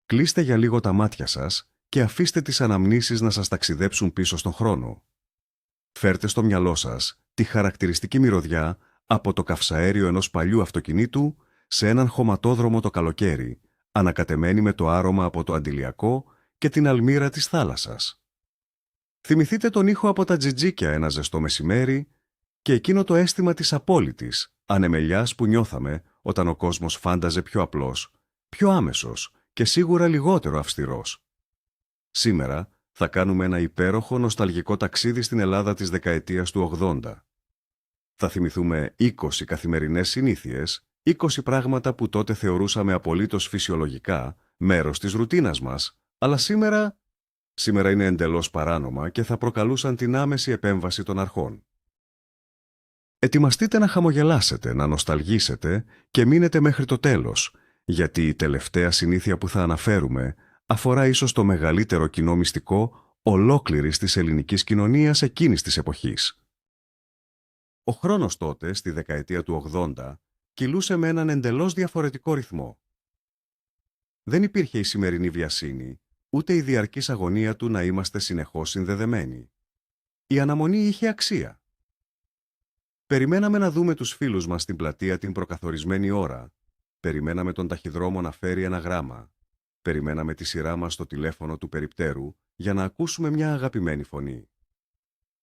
Κλείστε για λίγο τα μάτια σας και αφήστε τις αναμνήσεις να σας ταξιδέψουν πίσω στον χρόνο. Φέρτε στο μυαλό σας τη χαρακτηριστική μυρωδιά από το καυσαέριο ενός παλιού αυτοκινήτου σε έναν χωματόδρομο το καλοκαίρι, ανακατεμένη με το άρωμα από το αντιλιακό και την αλμύρα της θάλασσας. Θυμηθείτε τον ήχο από τα τζιτζίκια ένα ζεστό μεσημέρι και εκείνο το αίσθημα της απόλυτης ανεμελιάς που νιώθαμε όταν ο κόσμος φάνταζε πιο απλός, πιο άμεσος και σίγουρα λιγότερο αυστηρός. Σήμερα θα κάνουμε ένα υπέροχο νοσταλγικό ταξίδι στην Ελλάδα της δεκαετίας του 80. Θα θυμηθούμε 20 καθημερινές συνήθειες, 20 πράγματα που τότε θεωρούσαμε απολύτως φυσιολογικά, μέρος της ρουτίνας μας, αλλά σήμερα είναι εντελώς παράνομα και θα προκαλούσαν την άμεση επέμβαση των αρχών. Ετοιμαστείτε να χαμογελάσετε, να νοσταλγήσετε και μείνετε μέχρι το τέλος, γιατί η τελευταία συνήθεια που θα αναφέρουμε αφορά ίσως το μεγαλύτερο κοινό μυστικό ολόκληρης της ελληνικής κοινωνίας εκείνης της εποχής. Ο χρόνος τότε, στη δεκαετία του 80, κυλούσε με έναν εντελώς διαφορετικό ρυθμό. Δεν υπήρχε η σημερινή βιασύνη, ούτε η διαρκής αγωνία του να είμαστε συνεχώς συνδεδεμένοι. Η αναμονή είχε αξία. Περιμέναμε να δούμε τους φίλους μας στην πλατεία την προκαθορισμένη ώρα. Περιμέναμε τον ταχυδρόμο να φέρει ένα γράμμα. Περιμέναμε τη σειρά μας στο τηλέφωνο του περιπτέρου για να ακούσουμε μια αγαπημένη φωνή.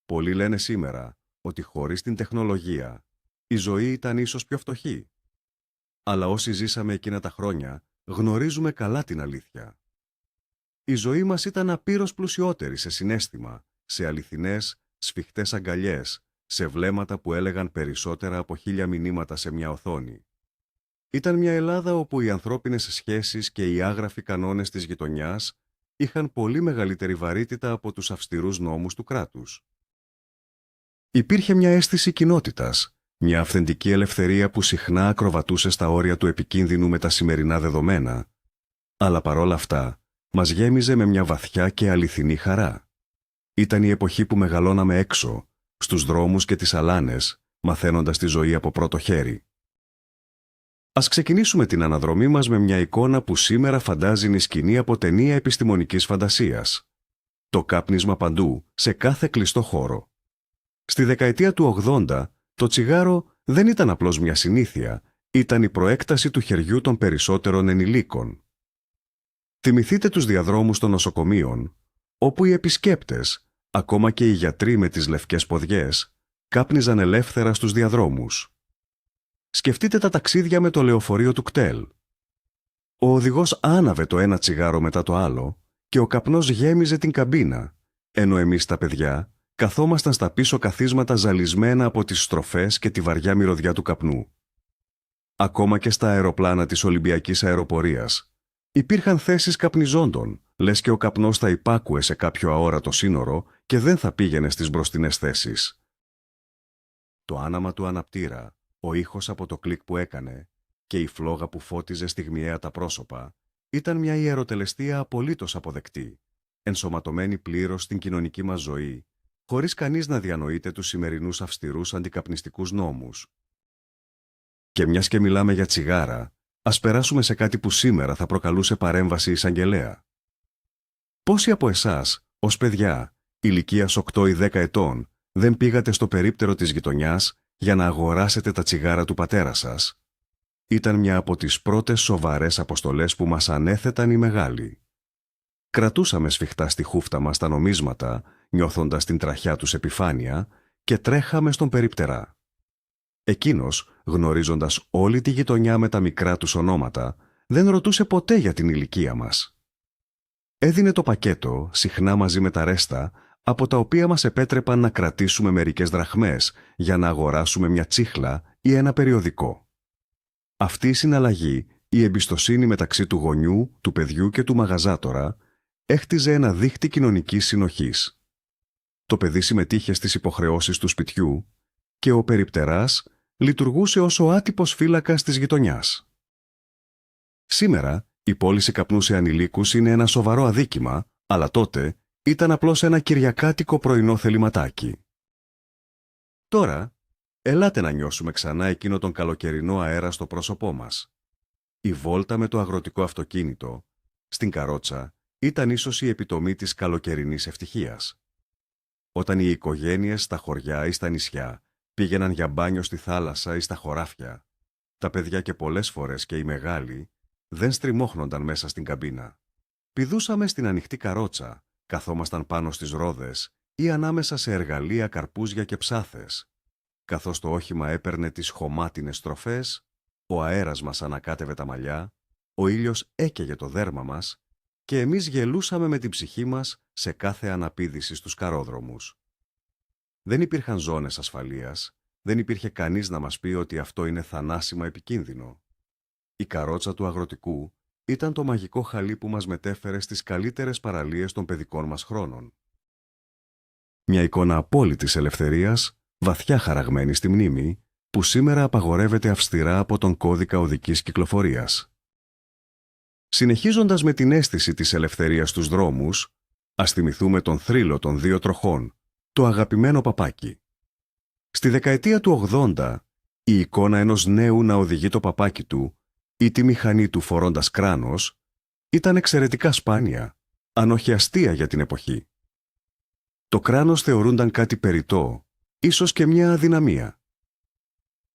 Πολλοί λένε σήμερα ότι χωρίς την τεχνολογία η ζωή ήταν ίσως πιο φτωχή. Αλλά όσοι ζήσαμε εκείνα τα χρόνια γνωρίζουμε καλά την αλήθεια. Η ζωή μας ήταν απείρως πλουσιότερη σε συναίσθημα, σε αληθινές, σφιχτές αγκαλιές, σε βλέμματα που έλεγαν περισσότερα από 1000 μηνύματα σε μια οθόνη. Ήταν μια Ελλάδα όπου οι ανθρώπινες σχέσεις και οι άγραφοι κανόνες της γειτονιάς είχαν πολύ μεγαλύτερη βαρύτητα από τους αυστηρούς νόμους του κράτους. Υπήρχε μια αίσθηση κοινότητας, μια αυθεντική ελευθερία που συχνά ακροβατούσε στα όρια του επικίνδυνου με τα σημερινά δεδομένα, αλλά παρόλα αυτά μας γέμιζε με μια βαθιά και αληθινή χαρά. Ήταν η εποχή που μεγαλώναμε έξω, στους δρόμους και τις αλάνες, μαθαίνοντας τη ζωή από πρώτο χέρι. Ας ξεκινήσουμε την αναδρομή μας με μια εικόνα που σήμερα φαντάζει η σκηνή από ταινία επιστημονικής φαντασίας. Το κάπνισμα παντού, σε κάθε κλειστό χώρο. Στη δεκαετία του 80, το τσιγάρο δεν ήταν απλώς μια συνήθεια, ήταν η προέκταση του χεριού των περισσότερων ενηλίκων. Θυμηθείτε τους διαδρόμους των νοσοκομείων, όπου οι επισκέπτες, ακόμα και οι γιατροί με τις λευκές ποδιές, κάπνιζαν ελεύθερα στους διαδρόμους. Σκεφτείτε τα ταξίδια με το λεωφορείο του κτέλ. Ο οδηγός άναβε το ένα τσιγάρο μετά το άλλο και ο καπνός γέμιζε την καμπίνα, ενώ εμείς τα παιδιά καθόμασταν στα πίσω καθίσματα ζαλισμένα από τις στροφές και τη βαριά μυρωδιά του καπνού. Ακόμα και στα αεροπλάνα της Ολυμπιακής Αεροπορίας υπήρχαν θέσεις καπνιζόντων, λες και ο καπνός θα υπάκουε σε κάποιο αόρατο σύνορο και δεν θα πήγαινε στις μπροστινές θέσεις. Το άναμα του αναπτήρα, ο ήχος από το κλικ που έκανε και η φλόγα που φώτιζε στιγμιαία τα πρόσωπα ήταν μια ιεροτελεστία απολύτως αποδεκτή, ενσωματωμένη πλήρως στην κοινωνική μας ζωή, χωρίς κανείς να διανοείται τους σημερινούς αυστηρούς αντικαπνιστικούς νόμους. Και μιας και μιλάμε για τσιγάρα, ας περάσουμε σε κάτι που σήμερα θα προκαλούσε παρέμβαση εισαγγελέα. Πόσοι από εσάς, ως παιδιά, ηλικίας 8 ή 10 ετών, δεν πήγατε στο περίπτερο της γειτονιάς για να αγοράσετε τα τσιγάρα του πατέρα σας? Ήταν μια από τις πρώτες σοβαρές αποστολές που μας ανέθεταν οι μεγάλοι. Κρατούσαμε σφιχτά στη χούφτα μας τα νομίσματα, νιώθοντας την τραχιά τους επιφάνεια, και τρέχαμε στον περίπτερά. Εκείνος, γνωρίζοντας όλη τη γειτονιά με τα μικρά τους ονόματα, δεν ρωτούσε ποτέ για την ηλικία μας. Έδινε το πακέτο, συχνά μαζί με τα ρέστα, από τα οποία μας επέτρεπαν να κρατήσουμε μερικές δραχμές για να αγοράσουμε μια τσίχλα ή ένα περιοδικό. Αυτή η συναλλαγή, η εμπιστοσύνη μεταξύ του γονιού, του παιδιού και του μαγαζάτορα, έχτιζε ένα δίχτυ κοινωνικής συνοχής. Το παιδί συμμετείχε στις υποχρεώσεις του σπιτιού και ο περιπτεράς λειτουργούσε ως ο άτυπος φύλακας της γειτονιάς. Σήμερα, η πώληση καπνού σε ανηλίκους είναι ένα σοβαρό αδίκημα, αλλά τότε ήταν απλώς ένα κυριακάτικο πρωινό θεληματάκι. Τώρα, ελάτε να νιώσουμε ξανά εκείνο τον καλοκαιρινό αέρα στο πρόσωπό μας. Η βόλτα με το αγροτικό αυτοκίνητο, στην καρότσα, ήταν ίσως η επιτομή της καλοκαιρινής ευτυχίας. Όταν οι οικογένειες στα χωριά ή στα νησιά πήγαιναν για μπάνιο στη θάλασσα ή στα χωράφια, τα παιδιά και πολλές φορές και οι μεγάλοι δεν στριμώχνονταν μέσα στην καμπίνα. Πηδούσαμε στην ανοιχτή καρότσα, καθόμασταν πάνω στις ρόδες ή ανάμεσα σε εργαλεία, καρπούζια και ψάθες. Καθώς το όχημα έπαιρνε τις χωμάτινες στροφές, ο αέρας μας ανακάτευε τα μαλλιά, ο ήλιος έκαιγε το δέρμα μας και εμείς γελούσαμε με την ψυχή μας σε κάθε αναπήδηση στους καρόδρομους. Δεν υπήρχαν ζώνες ασφαλείας, δεν υπήρχε κανείς να μας πει ότι αυτό είναι θανάσιμα επικίνδυνο. Η καρότσα του αγροτικού ήταν το μαγικό χαλί που μας μετέφερε στις καλύτερες παραλίες των παιδικών μας χρόνων. Μια εικόνα απόλυτης ελευθερίας, βαθιά χαραγμένη στη μνήμη, που σήμερα απαγορεύεται αυστηρά από τον κώδικα οδικής κυκλοφορίας. Συνεχίζοντας με την αίσθηση της ελευθερίας στους δρόμους, ας θυμηθούμε τον θρύλο των δύο τροχών, το αγαπημένο παπάκι. Στη δεκαετία του 80, η εικόνα ενός νέου να οδηγεί το παπάκι του ή τη μηχανή του φορώντας κράνος ήταν εξαιρετικά σπάνια, αν όχι αστεία για την εποχή. Το κράνος θεωρούνταν κάτι περιττό, ίσως και μια αδυναμία.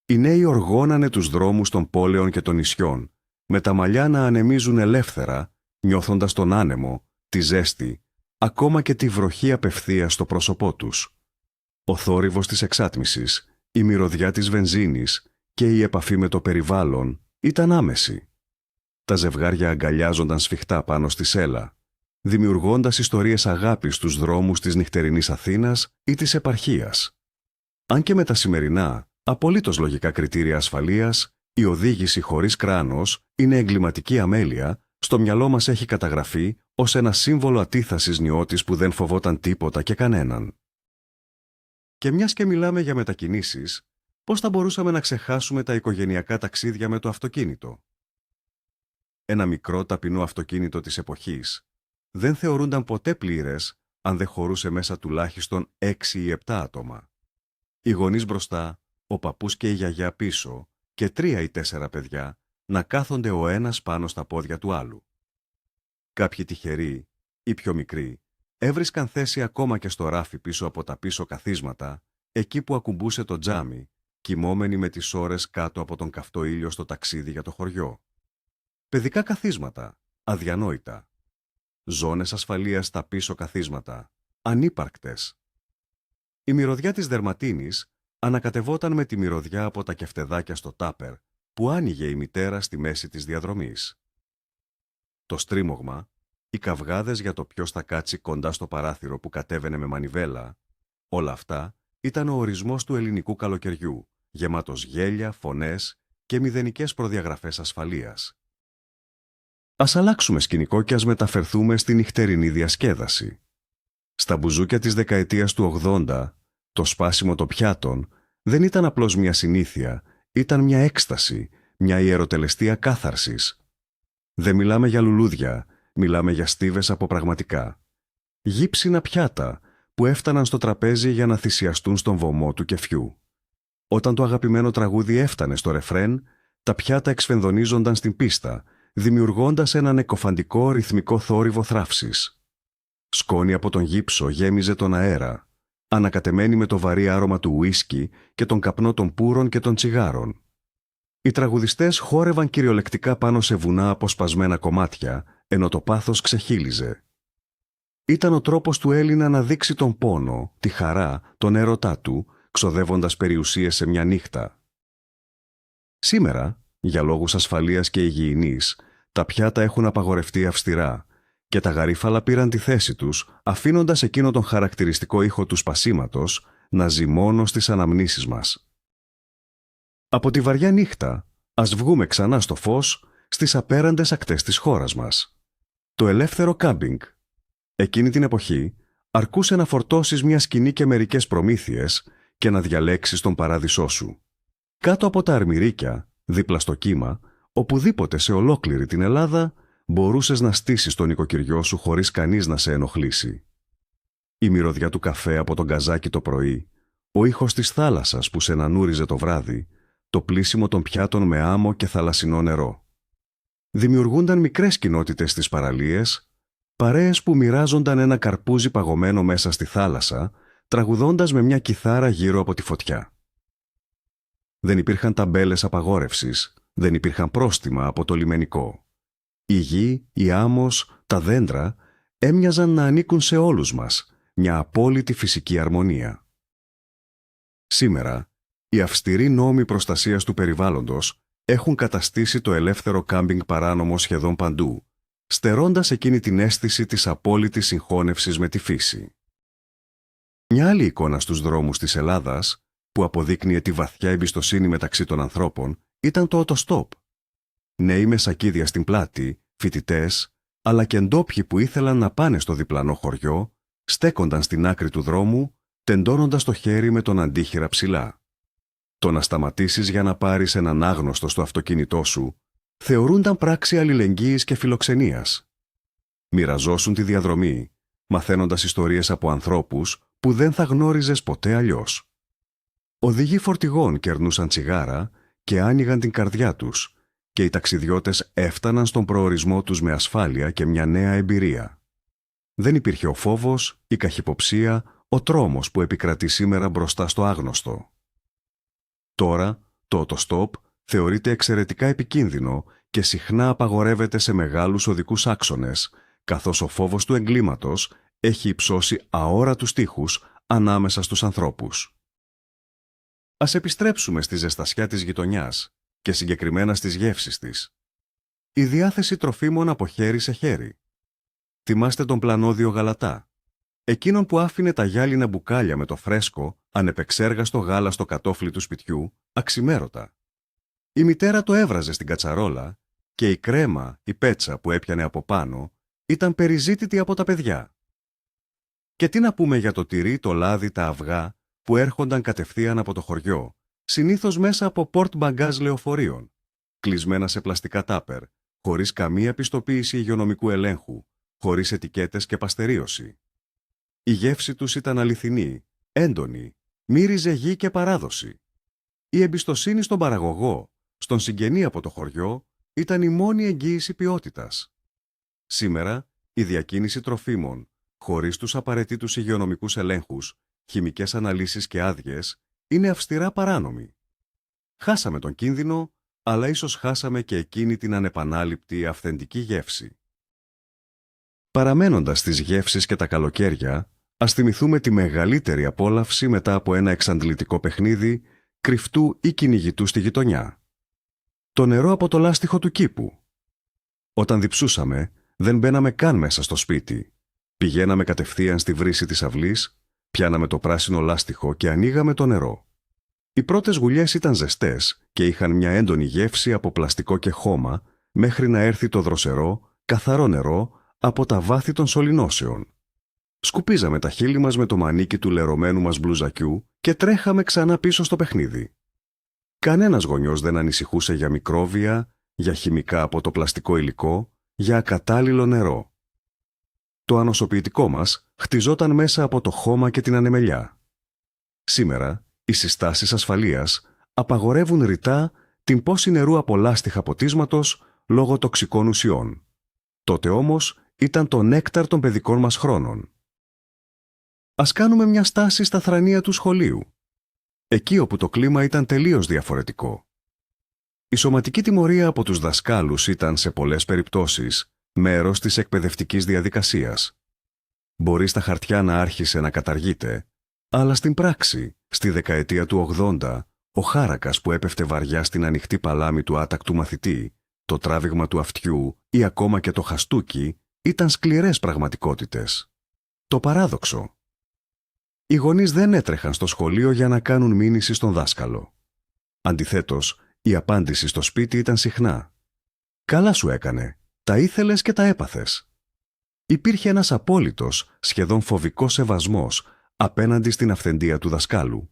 Οι νέοι οργώνανε τους δρόμους των πόλεων και των νησιών, με τα μαλλιά να ανεμίζουν ελεύθερα, νιώθοντας τον άνεμο, τη ζέστη, ακόμα και τη βροχή απευθείας στο πρόσωπό τους. Ο θόρυβος της εξάτμισης, η μυρωδιά της βενζίνης και η επαφή με το περιβάλλον ήταν άμεση. Τα ζευγάρια αγκαλιάζονταν σφιχτά πάνω στη σέλα, δημιουργώντας ιστορίες αγάπης στους δρόμους της νυχτερινής Αθήνας ή της επαρχίας. Αν και με τα σημερινά, απολύτως λογικά κριτήρια ασφαλείας, η οδήγηση χωρίς κράνος είναι εγκληματική αμέλεια, στο μυαλό μας έχει καταγραφεί ως ένα σύμβολο ατίθασης νιώτης που δεν φοβόταν τίποτα και κανέναν. Και μιας και μιλάμε για μετακινήσεις, πώς θα μπορούσαμε να ξεχάσουμε τα οικογενειακά ταξίδια με το αυτοκίνητο? Ένα μικρό ταπεινό αυτοκίνητο της εποχής δεν θεωρούνταν ποτέ πλήρες αν δεν χωρούσε μέσα τουλάχιστον 6 ή 7 άτομα. Οι γονείς μπροστά, ο παππούς και η γιαγιά πίσω και 3 ή 4 παιδιά να κάθονται ο ένας πάνω στα πόδια του άλλου. Κάποιοι τυχεροί ή πιο μικροί έβρισκαν θέση ακόμα και στο ράφι πίσω από τα πίσω καθίσματα, εκεί που ακουμπούσε το τζάμι, κοιμόμενοι με τις ώρες κάτω από τον καυτό ήλιο στο ταξίδι για το χωριό. Παιδικά καθίσματα, αδιανόητα. Ζώνες ασφαλείας στα πίσω καθίσματα, ανύπαρκτες. Η μυρωδιά της δερματίνης ανακατευόταν με τη μυρωδιά από τα κεφτεδάκια στο τάπερ που άνοιγε η μητέρα στη μέση της διαδρομής. Το στρίμωγμα, οι καυγάδες για το ποιος θα κάτσει κοντά στο παράθυρο που κατέβαινε με μανιβέλα, όλα αυτά ήταν ο ορισμός του ελληνικού καλοκαιριού, γεμάτος γέλια, φωνές και μηδενικές προδιαγραφές ασφαλείας. Ας αλλάξουμε σκηνικό και ας μεταφερθούμε στη νυχτερινή διασκέδαση. Στα μπουζούκια της δεκαετίας του 80, το σπάσιμο των πιάτων δεν ήταν απλώς μια συνήθεια, ήταν μια έκσταση, μια ιεροτελεστία κάθαρσης. Δεν μιλάμε για λουλούδια, μιλάμε για στίβες από πραγματικά. Γύψινα πιάτα που έφταναν στο τραπέζι για να θυσιαστούν στον βωμό του κεφιού. Όταν το αγαπημένο τραγούδι έφτανε στο ρεφρέν, τα πιάτα εξφενδονίζονταν στην πίστα, δημιουργώντας έναν εκοφαντικό ρυθμικό θόρυβο θράψης. Σκόνη από τον γύψο γέμιζε τον αέρα, ανακατεμένη με το βαρύ άρωμα του ουίσκι και τον καπνό των πούρων και των τσιγάρων. Οι τραγουδιστές χόρευαν κυριολεκτικά πάνω σε βουνά αποσπασμένα κομμάτια, ενώ το πάθος ξεχύλιζε. Ήταν ο τρόπος του Έλληνα να δείξει τον πόνο, τη χαρά, τον έρωτά του, ξοδεύοντας περιουσίες σε μια νύχτα. Σήμερα, για λόγους ασφαλείας και υγιεινής, τα πιάτα έχουν απαγορευτεί αυστηρά και τα γαρίφαλα πήραν τη θέση τους, αφήνοντας εκείνο τον χαρακτηριστικό ήχο του σπασίματος να ζει μόνο στις αναμνήσεις μας. Από τη βαριά νύχτα, ας βγούμε ξανά στο φως στις απέραντες ακτές της χώρας μας. Το ελεύθερο κάμπινγκ. Εκείνη την εποχή, αρκούσε να φορτώσεις μια σκηνή και μερικές προμήθειες και να διαλέξεις τον παράδεισό σου. Κάτω από τα αρμυρίκια, δίπλα στο κύμα, οπουδήποτε σε ολόκληρη την Ελλάδα, μπορούσες να στήσεις τον νοικοκυριό σου χωρίς κανείς να σε ενοχλήσει. Η μυρωδιά του καφέ από τον καζάκι το πρωί, ο ήχος της θάλασσας που σε νανούριζε το βράδυ, το πλύσιμο των πιάτων με άμμο και θαλασσινό νερό. Δημιουργούνταν μικρές κοινότητες στις παραλίες, παρέες που μοιράζονταν ένα καρπούζι παγωμένο μέσα στη θάλασσα, τραγουδώντας με μια κιθάρα γύρω από τη φωτιά. Δεν υπήρχαν ταμπέλες απαγόρευσης, δεν υπήρχαν πρόστιμα από το λιμενικό. Η γη, η άμμος, τα δέντρα έμοιαζαν να ανήκουν σε όλους μας, μια απόλυτη φυσική αρμονία. Σήμερα, οι αυστηροί νόμοι προστασίας του περιβάλλοντος έχουν καταστήσει το ελεύθερο κάμπινγκ παράνομο σχεδόν παντού, στερώντας εκείνη την αίσθηση της απόλυτης συγχώνευσης με τη φύση. Μια άλλη εικόνα στους δρόμους της Ελλάδας, που αποδείκνυε τη βαθιά εμπιστοσύνη μεταξύ των ανθρώπων, ήταν το οτοστόπ. Νέοι με σακίδια στην πλάτη, φοιτητές, αλλά και ντόπιοι που ήθελαν να πάνε στο διπλανό χωριό, στέκονταν στην άκρη του δρόμου, τεντώνοντας το χέρι με τον αντίχειρα ψηλά. Το να σταματήσεις για να πάρεις έναν άγνωστο στο αυτοκίνητό σου θεωρούνταν πράξη αλληλεγγύης και φιλοξενίας. Μοιραζόσουν τη διαδρομή, μαθαίνοντας ιστορίες από ανθρώπους που δεν θα γνώριζες ποτέ αλλιώς. Οδηγοί φορτηγών κερνούσαν τσιγάρα και άνοιγαν την καρδιά τους, και οι ταξιδιώτες έφταναν στον προορισμό τους με ασφάλεια και μια νέα εμπειρία. Δεν υπήρχε ο φόβος, η καχυποψία, ο τρόμος που επικρατεί σήμερα μπροστά στο άγνωστο. Τώρα, το οτοστόπ θεωρείται εξαιρετικά επικίνδυνο και συχνά απαγορεύεται σε μεγάλους οδικούς άξονες, καθώς ο φόβος του εγκλήματος έχει υψώσει αόρατους τείχους ανάμεσα στους ανθρώπους. Ας επιστρέψουμε στη ζεστασιά της γειτονιάς και συγκεκριμένα στις γεύσεις της. Η διάθεση τροφίμων από χέρι σε χέρι. Θυμάστε τον πλανόδιο Γαλατά, εκείνον που άφηνε τα γυάλινα μπουκάλια με το φρέσκο, ανεπεξέργαστο γάλα στο κατόφλι του σπιτιού, αξιμέρωτα. Η μητέρα το έβραζε στην κατσαρόλα και η κρέμα, η πέτσα που έπιανε από πάνω, ήταν περιζήτητη από τα παιδιά. Και τι να πούμε για το τυρί, το λάδι, τα αυγά που έρχονταν κατευθείαν από το χωριό, συνήθως μέσα από πορτ μπαγκάζ λεωφορείων, κλεισμένα σε πλαστικά τάπερ, χωρίς καμία πιστοποίηση υγειονομικού ελέγχου, χωρίς ετικέτες και παστερίωση. Η γεύση τους ήταν αληθινή, έντονη, μύριζε γη και παράδοση. Η εμπιστοσύνη στον παραγωγό, στον συγγενή από το χωριό, ήταν η μόνη εγγύηση ποιότητας. Σήμερα, η διακίνηση τροφίμων, χωρίς τους απαραίτητους υγειονομικούς ελέγχους, χημικές αναλύσεις και άδειες, είναι αυστηρά παράνομη. Χάσαμε τον κίνδυνο, αλλά ίσως χάσαμε και εκείνη την ανεπανάληπτη αυθεντική γεύση. Παραμένοντας στις γεύσεις και τα καλοκαίρια, ας θυμηθούμε τη μεγαλύτερη απόλαυση μετά από ένα εξαντλητικό παιχνίδι κρυφτού ή κυνηγητού στη γειτονιά. Το νερό από το λάστιχο του κήπου. Όταν διψούσαμε, δεν μπαίναμε καν μέσα στο σπίτι. Πηγαίναμε κατευθείαν στη βρύση της αυλής, πιάναμε το πράσινο λάστιχο και ανοίγαμε το νερό. Οι πρώτες γουλιές ήταν ζεστές και είχαν μια έντονη γεύση από πλαστικό και χώμα, μέχρι να έρθει το δροσερό, καθαρό νερό από τα βάθη των σωληνώσεων. Σκουπίζαμε τα χείλη μας με το μανίκι του λερωμένου μας μπλουζακιού και τρέχαμε ξανά πίσω στο παιχνίδι. Κανένας γονιός δεν ανησυχούσε για μικρόβια, για χημικά από το πλαστικό υλικό, για ακατάλληλο νερό. Το ανοσοποιητικό μας χτιζόταν μέσα από το χώμα και την ανεμελιά. Σήμερα, οι συστάσεις ασφαλείας απαγορεύουν ρητά την πώση νερού από λάστιχα ποτίσματος λόγω τοξικών ουσιών. Τότε όμως ήταν το νέκταρ των παιδικών μας χρόνων. Ας κάνουμε μια στάση στα θρανία του σχολείου, εκεί όπου το κλίμα ήταν τελείως διαφορετικό. Η σωματική τιμωρία από τους δασκάλους ήταν σε πολλές περιπτώσεις μέρος της εκπαιδευτικής διαδικασίας. Μπορεί στα χαρτιά να άρχισε να καταργείται, αλλά στην πράξη, στη δεκαετία του 80, ο χάρακας που έπεφτε βαριά στην ανοιχτή παλάμη του άτακτου μαθητή, το τράβηγμα του αυτιού ή ακόμα και το χαστούκι ήταν σκληρές πραγματικότητες. Το παράδοξο. Οι γονείς δεν έτρεχαν στο σχολείο για να κάνουν μήνυση στον δάσκαλο. Αντιθέτως, η απάντηση στο σπίτι ήταν συχνά. «Καλά σου έκανε, τα ήθελες και τα έπαθες». Υπήρχε ένας απόλυτος, σχεδόν φοβικός σεβασμός απέναντι στην αυθεντία του δασκάλου.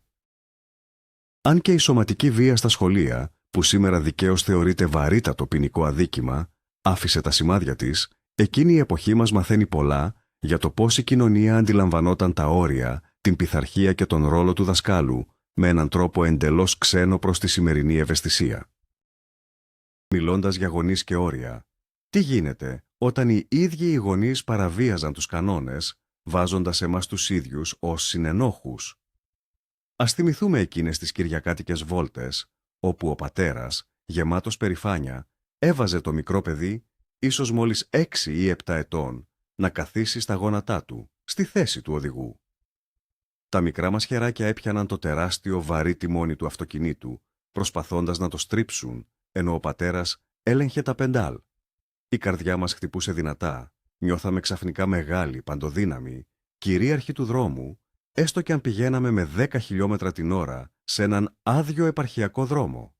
Αν και η σωματική βία στα σχολεία, που σήμερα δικαίως θεωρείται βαρύτατο ποινικό αδίκημα, άφησε τα σημάδια της, εκείνη η εποχή μας μαθαίνει πολλά για το πώς η κοινωνία αντιλαμβανόταν τα όρια, την πειθαρχία και τον ρόλο του δασκάλου, με έναν τρόπο εντελώς ξένο προς τη σημερινή ευαισθησία. Μιλώντας για γονείς και όρια, Τι γίνεται όταν οι ίδιοι οι γονείς παραβίαζαν τους κανόνες, βάζοντας εμάς τους ίδιους ως συνενόχους? Ας θυμηθούμε εκείνες τις κυριακάτικες βόλτες, όπου ο πατέρας, γεμάτος περηφάνεια, έβαζε το μικρό παιδί, ίσως μόλις 6 ή 7 ετών, να καθίσει στα γόνατά του, στη θέση του οδηγού. Τα μικρά μας χεράκια έπιαναν το τεράστιο βαρύ τιμόνι του αυτοκινήτου, προσπαθώντας να το στρίψουν, ενώ ο πατέρας έλεγχε τα πεντάλ. Η καρδιά μας χτυπούσε δυνατά, νιώθαμε ξαφνικά μεγάλη, παντοδύναμη, κυρίαρχοι του δρόμου, έστω και αν πηγαίναμε με 10 χιλιόμετρα την ώρα σε έναν άδειο επαρχιακό δρόμο.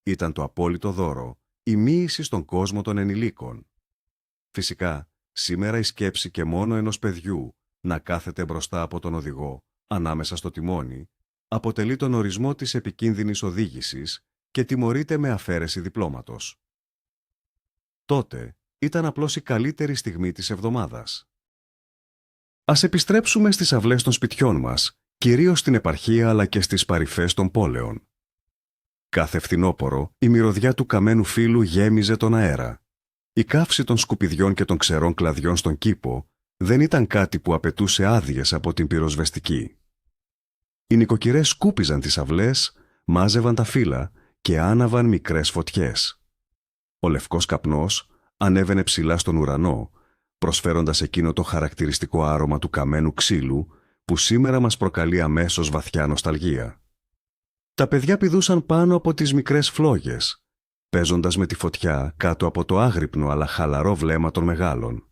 Ήταν το απόλυτο δώρο, η μοίηση στον κόσμο των ενηλίκων. Φυσικά, σήμερα η σκέψη και μόνο ενός παιδιού να κάθεται μπροστά από τον οδηγό, ανάμεσα στο τιμόνι, αποτελεί τον ορισμό της επικίνδυνης οδήγησης και τιμωρείται με αφαίρεση διπλώματος. Τότε ήταν απλώς η καλύτερη στιγμή της εβδομάδας. Ας επιστρέψουμε στις αυλές των σπιτιών μας, κυρίως στην επαρχία αλλά και στις παρυφές των πόλεων. Κάθε φθινόπορο η μυρωδιά του καμένου φύλλου γέμιζε τον αέρα. Η καύση των σκουπιδιών και των ξερών κλαδιών στον κήπο δεν ήταν κάτι που απαιτούσε άδειες από την πυροσβεστική. Οι νοικοκυρές σκούπιζαν τις αυλές, μάζευαν τα φύλλα και άναβαν μικρές φωτιές. Ο λευκός καπνός ανέβαινε ψηλά στον ουρανό, προσφέροντας εκείνο το χαρακτηριστικό άρωμα του καμένου ξύλου που σήμερα μας προκαλεί αμέσως βαθιά νοσταλγία. Τα παιδιά πηδούσαν πάνω από τις μικρές φλόγες, παίζοντας με τη φωτιά κάτω από το άγρυπνο αλλά χαλαρό βλέμμα των μεγάλων.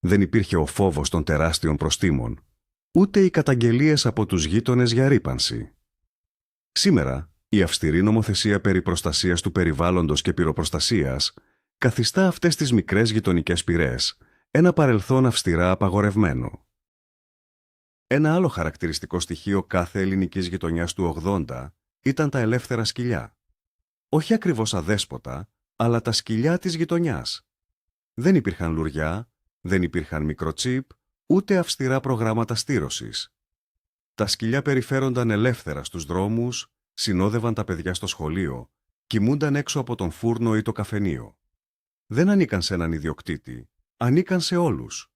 Δεν υπήρχε ο φόβος των τεράστιων προστίμων, ούτε οι καταγγελίες από τους γείτονες για ρύπανση. Σήμερα, η αυστηρή νομοθεσία περί προστασίας του περιβάλλοντος και πυροπροστασίας καθιστά αυτές τις μικρές γειτονικές πυρές ένα παρελθόν αυστηρά απαγορευμένο. Ένα άλλο χαρακτηριστικό στοιχείο κάθε ελληνικής γειτονιάς του 80 ήταν τα ελεύθερα σκυλιά. Όχι ακριβώς αδέσποτα, αλλά τα σκυλιά της γειτονιάς. Δεν υπήρχαν λουριά, δεν υπήρχαν μικροτσίπ, ούτε αυστηρά προγράμματα στήρωσης. Τα σκυλιά περιφέρονταν ελεύθερα στους δρόμους, συνόδευαν τα παιδιά στο σχολείο, κοιμούνταν έξω από τον φούρνο ή το καφενείο. Δεν ανήκαν σε έναν ιδιοκτήτη, ανήκαν σε όλους.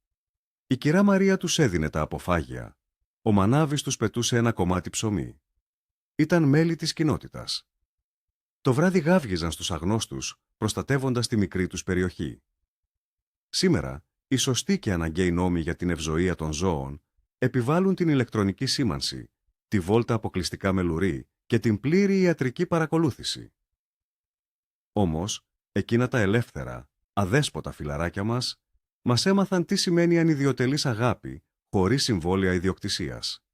Η κυρά Μαρία τους έδινε τα αποφάγια, ο Μανάβης τους πετούσε ένα κομμάτι ψωμί. Ήταν μέλη της κοινότητας. Το βράδυ γάβγιζαν στους αγνώστους, προστατεύοντας τη μικρή τους περιοχή. Σήμερα, οι σωστοί και αναγκαίοι νόμοι για την ευζοία των ζώων επιβάλλουν την ηλεκτρονική σήμανση, τη βόλτα αποκλειστικά με λουρί και την πλήρη ιατρική παρακολούθηση. Όμως, εκείνα τα ελεύθερα, αδέσποτα φιλαράκια μας έμαθαν τι σημαίνει ανιδιοτελής αγάπη χωρίς συμβόλαια ιδιοκτησίας.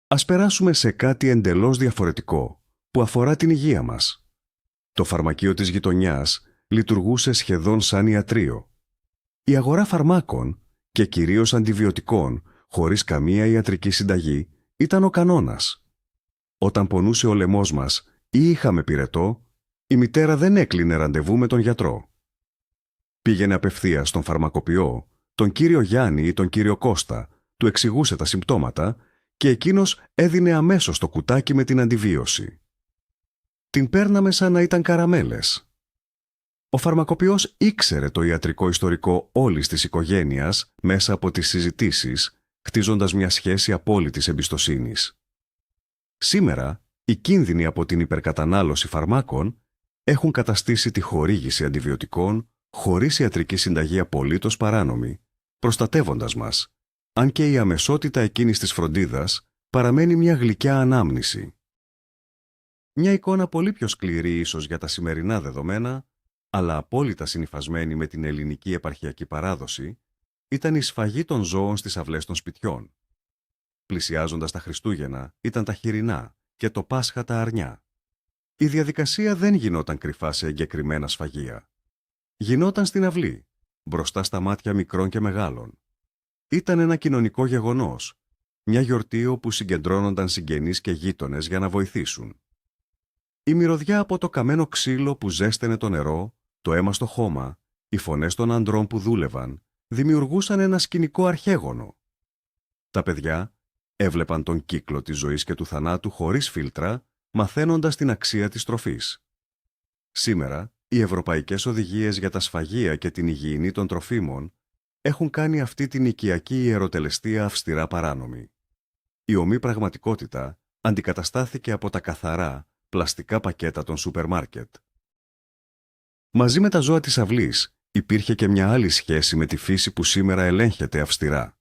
Ας περάσουμε σε κάτι εντελώς διαφορετικό, που αφορά την υγεία μας. Το φαρμακείο της γειτονιάς λειτουργούσε σχεδόν σαν ιατρείο. Η αγορά φαρμάκων και κυρίως αντιβιωτικών, χωρίς καμία ιατρική συνταγή, ήταν ο κανόνας. Όταν πονούσε ο λαιμός μας ή είχαμε πυρετό, η μητέρα δεν έκλεινε ραντεβού με τον γιατρό. Πήγαινε απευθείας στον φαρμακοποιό, τον κύριο Γιάννη ή τον κύριο Κώστα, του εξηγούσε τα συμπτώματα και εκείνος έδινε αμέσως το κουτάκι με την αντιβίωση. Την παίρναμε σαν να ήταν καραμέλες. Ο φαρμακοποιός ήξερε το ιατρικό ιστορικό όλης της οικογένειας μέσα από τις συζητήσεις, χτίζοντας μια σχέση απόλυτης εμπιστοσύνης. Σήμερα, οι κίνδυνοι από την υπερκατανάλωση φαρμάκων έχουν καταστήσει τη χορήγηση αντιβιωτικών χωρίς ιατρική συνταγή απολύτως παράνομη, προστατεύοντας μας, αν και η αμεσότητα εκείνης της φροντίδας παραμένει μια γλυκιά ανάμνηση. Μια εικόνα πολύ πιο σκληρή ίσως για τα σημερινά δεδομένα, αλλά απόλυτα συνυφασμένη με την ελληνική επαρχιακή παράδοση, ήταν η σφαγή των ζώων στις αυλές των σπιτιών. Πλησιάζοντας τα Χριστούγεννα ήταν τα χοιρινά και το Πάσχα τα αρνιά. Η διαδικασία δεν γινόταν κρυφά σε εγκεκριμένα σφαγεία. Γινόταν στην αυλή, μπροστά στα μάτια μικρών και μεγάλων. Ήταν ένα κοινωνικό γεγονός, μια γιορτή όπου συγκεντρώνονταν συγγενείς και γείτονες για να βοηθήσουν. Η μυρωδιά από το καμένο ξύλο που ζέστενε το νερό, το αίμα στο χώμα, οι φωνές των αντρών που δούλευαν, δημιουργούσαν ένα σκηνικό αρχαίγωνο. Τα παιδιά έβλεπαν τον κύκλο της ζωής και του θανάτου χωρίς φίλτρα, μαθαίνοντας την αξία της τροφής. Σήμερα, Οι ευρωπαϊκές οδηγίες για τα σφαγεία και την υγιεινή των τροφίμων έχουν κάνει αυτή την οικιακή ιεροτελεστία αυστηρά παράνομη. Η ομή πραγματικότητα αντικαταστάθηκε από τα καθαρά, πλαστικά πακέτα των σούπερ μάρκετ. Μαζί με τα ζώα της αυλής υπήρχε και μια άλλη σχέση με τη φύση που σήμερα ελέγχεται αυστηρά.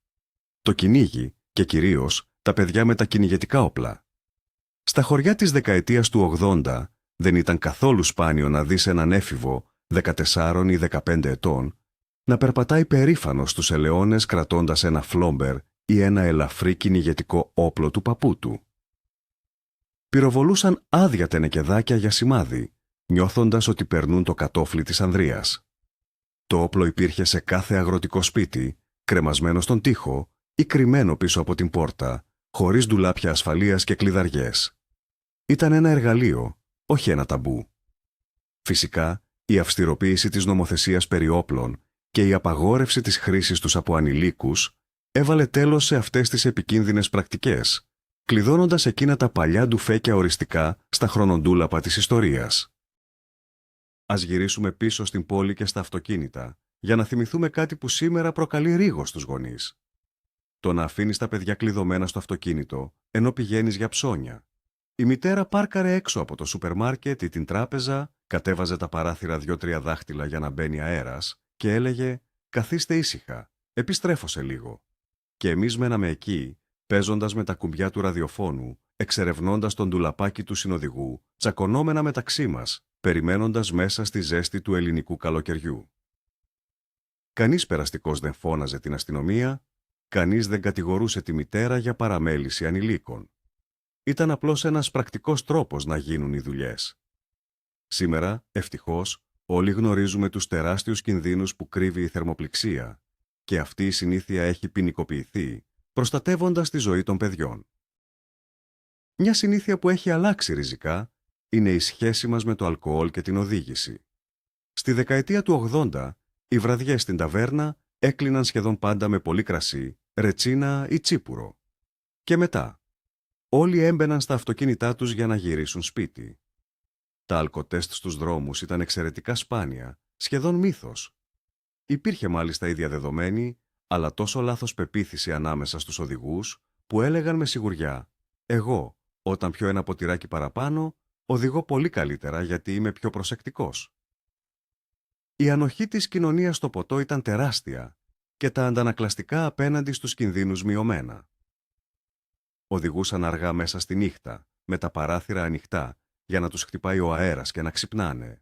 Το κυνήγι και κυρίως τα παιδιά με τα κυνηγετικά όπλα. Στα χωριά της δεκαετίας του 80 δεν ήταν καθόλου σπάνιο να δεις έναν έφηβο 14 ή 15 ετών να περπατάει περήφανος στους ελαιώνες κρατώντας ένα φλόμπερ ή ένα ελαφρύ κυνηγετικό όπλο του παππού του. Πυροβολούσαν άδεια τενεκεδάκια για σημάδι, νιώθοντας ότι περνούν το κατόφλι της ανδρείας. Το όπλο υπήρχε σε κάθε αγροτικό σπίτι, κρεμασμένο στον τοίχο ή κρυμμένο πίσω από την πόρτα, χωρίς ντουλάπια ασφαλείας και κλειδαριές. Ήταν ένα εργαλείο, όχι ένα ταμπού. Φυσικά, η αυστηροποίηση της νομοθεσίας περί όπλων και η απαγόρευση της χρήσης τους από ανηλίκους έβαλε τέλος σε αυτές τις επικίνδυνες πρακτικές, κλειδώνοντας εκείνα τα παλιά ντουφέκια οριστικά στα χρονοτούλαπα της ιστορίας. Ας γυρίσουμε πίσω στην πόλη και στα αυτοκίνητα, για να θυμηθούμε κάτι που σήμερα προκαλεί ρίγο στους γονείς. Το να αφήνεις τα παιδιά κλειδωμένα στο αυτοκίνητο, ενώ πηγαίνεις για ψώνια. Η μητέρα πάρκαρε έξω από το σούπερ μάρκετ ή την τράπεζα, κατέβαζε τα παράθυρα 2-3 δάχτυλα για να μπαίνει αέρας και έλεγε «Καθίστε ήσυχα, επιστρέφω σε λίγο». Και εμείς μέναμε εκεί, παίζοντας με τα κουμπιά του ραδιοφώνου, εξερευνώντας τον ντουλαπάκι του συνοδηγού, τσακωνόμενα μεταξύ μας, περιμένοντας μέσα στη ζέστη του ελληνικού καλοκαιριού. Κανείς περαστικός δεν φώναζε την αστυνομία, κανείς δεν κατηγορούσε τη μητέρα για παραμέληση ανηλίκων. Ήταν απλώς ένας πρακτικός τρόπος να γίνουν οι δουλειές. Σήμερα, ευτυχώς, όλοι γνωρίζουμε τους τεράστιους κινδύνους που κρύβει η θερμοπληξία και αυτή η συνήθεια έχει ποινικοποιηθεί, προστατεύοντας τη ζωή των παιδιών. Μια συνήθεια που έχει αλλάξει ριζικά είναι η σχέση μας με το αλκοόλ και την οδήγηση. Στη δεκαετία του 80, οι βραδιές στην ταβέρνα έκλειναν σχεδόν πάντα με πολύ κρασί, ρετσίνα ή τσίπουρο. Και μετά, όλοι έμπαιναν στα αυτοκίνητά τους για να γυρίσουν σπίτι. Τα αλκοτέστ στους δρόμους ήταν εξαιρετικά σπάνια, σχεδόν μύθος. Υπήρχε μάλιστα η διαδεδομένη, αλλά τόσο λάθος πεποίθηση ανάμεσα στους οδηγούς, που έλεγαν με σιγουριά «Εγώ, όταν πιω ένα ποτηράκι παραπάνω, οδηγώ πολύ καλύτερα γιατί είμαι πιο προσεκτικός». Η ανοχή της κοινωνίας στο ποτό ήταν τεράστια και τα αντανακλαστικά απέναντι στους κινδύνους μειωμένα. Οδηγούσαν αργά μέσα στη νύχτα, με τα παράθυρα ανοιχτά, για να τους χτυπάει ο αέρας και να ξυπνάνε.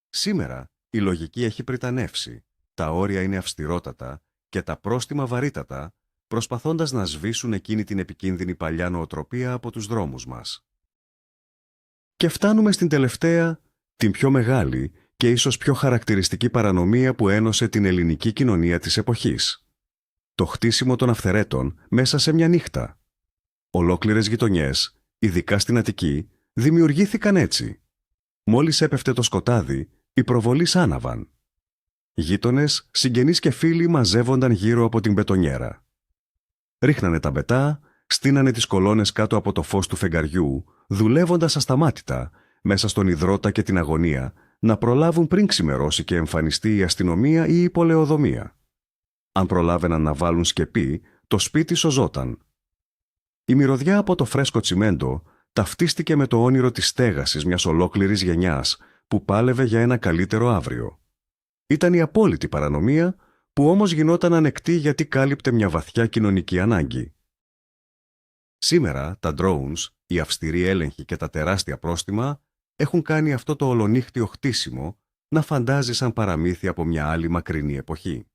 Σήμερα η λογική έχει πριτανεύσει, τα όρια είναι αυστηρότατα και τα πρόστιμα βαρύτατα, προσπαθώντας να σβήσουν εκείνη την επικίνδυνη παλιά νοοτροπία από τους δρόμους μας. Και φτάνουμε στην τελευταία, την πιο μεγάλη και ίσως πιο χαρακτηριστική παρανομία που ένωσε την ελληνική κοινωνία της εποχής. Το χτίσιμο των αυθαιρέτων μέσα σε μια νύχτα. Ολόκληρες γειτονιές, ειδικά στην Αττική, δημιουργήθηκαν έτσι. Μόλις έπεφτε το σκοτάδι, οι προβολείς άναβαν. Γείτονες, συγγενείς και φίλοι μαζεύονταν γύρω από την μπετονιέρα. Ρίχνανε τα μπετά, στείνανε τις κολόνες κάτω από το φως του φεγγαριού, δουλεύοντας ασταμάτητα, μέσα στον υδρότα και την αγωνία, να προλάβουν πριν ξημερώσει και εμφανιστεί η αστυνομία ή η πολεοδομία. Αν προλάβαιναν να βάλουν σκεπή, το σπίτι σωζόταν. Η μυρωδιά από το φρέσκο τσιμέντο ταυτίστηκε με το όνειρο της στέγασης μιας ολόκληρης γενιάς που πάλευε για ένα καλύτερο αύριο. Ήταν η απόλυτη παρανομία που όμως γινόταν ανεκτή γιατί κάλυπτε μια βαθιά κοινωνική ανάγκη. Σήμερα τα drones, η αυστηρή έλεγχη και τα τεράστια πρόστιμα έχουν κάνει αυτό το ολονύχτιο χτίσιμο να φαντάζει σαν παραμύθι από μια άλλη μακρινή εποχή.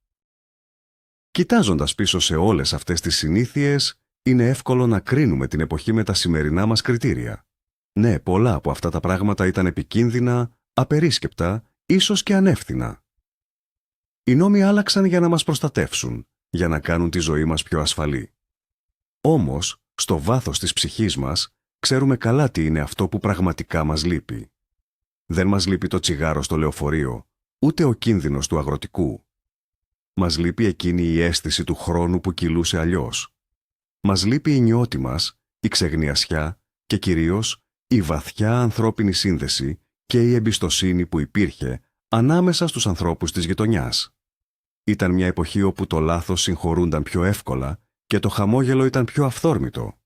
Κοιτάζοντας πίσω σε όλες αυτές τις συνήθειες, είναι εύκολο να κρίνουμε την εποχή με τα σημερινά μας κριτήρια. Ναι, πολλά από αυτά τα πράγματα ήταν επικίνδυνα, απερίσκεπτα, ίσως και ανεύθυνα. Οι νόμοι άλλαξαν για να μας προστατεύσουν, για να κάνουν τη ζωή μας πιο ασφαλή. Όμως, στο βάθος της ψυχής μας, ξέρουμε καλά τι είναι αυτό που πραγματικά μας λείπει. Δεν μας λείπει το τσιγάρο στο λεωφορείο, ούτε ο κίνδυνος του αγροτικού. Μας λείπει εκείνη η αίσθηση του χρόνου που κυλούσε αλλιώς. Μας λείπει η νιώτη μας, η ξεγνιασιά και κυρίως η βαθιά ανθρώπινη σύνδεση, και η εμπιστοσύνη που υπήρχε ανάμεσα στους ανθρώπους της γειτονιάς. Ήταν μια εποχή όπου το λάθος συγχωρούνταν πιο εύκολα και το χαμόγελο ήταν πιο αυθόρμητο.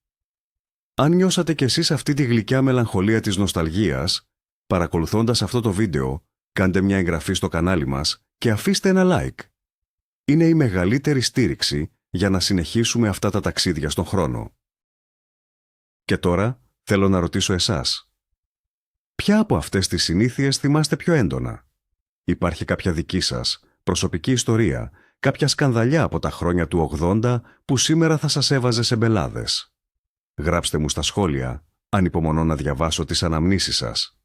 Αν νιώσατε κι εσείς αυτή τη γλυκιά μελαγχολία της νοσταλγίας, παρακολουθώντας αυτό το βίντεο, κάντε μια εγγραφή στο κανάλι μας και αφήστε ένα like. Είναι η μεγαλύτερη στήριξη για να συνεχίσουμε αυτά τα ταξίδια στον χρόνο. Και τώρα θέλω να ρωτήσω εσάς. Ποια από αυτές τις συνήθειες θυμάστε πιο έντονα? Υπάρχει κάποια δική σας προσωπική ιστορία, κάποια σκανδαλιά από τα χρόνια του 80 που σήμερα θα σας έβαζε σε μπελάδες? Γράψτε μου στα σχόλια, ανυπομονώ να διαβάσω τις αναμνήσεις σας.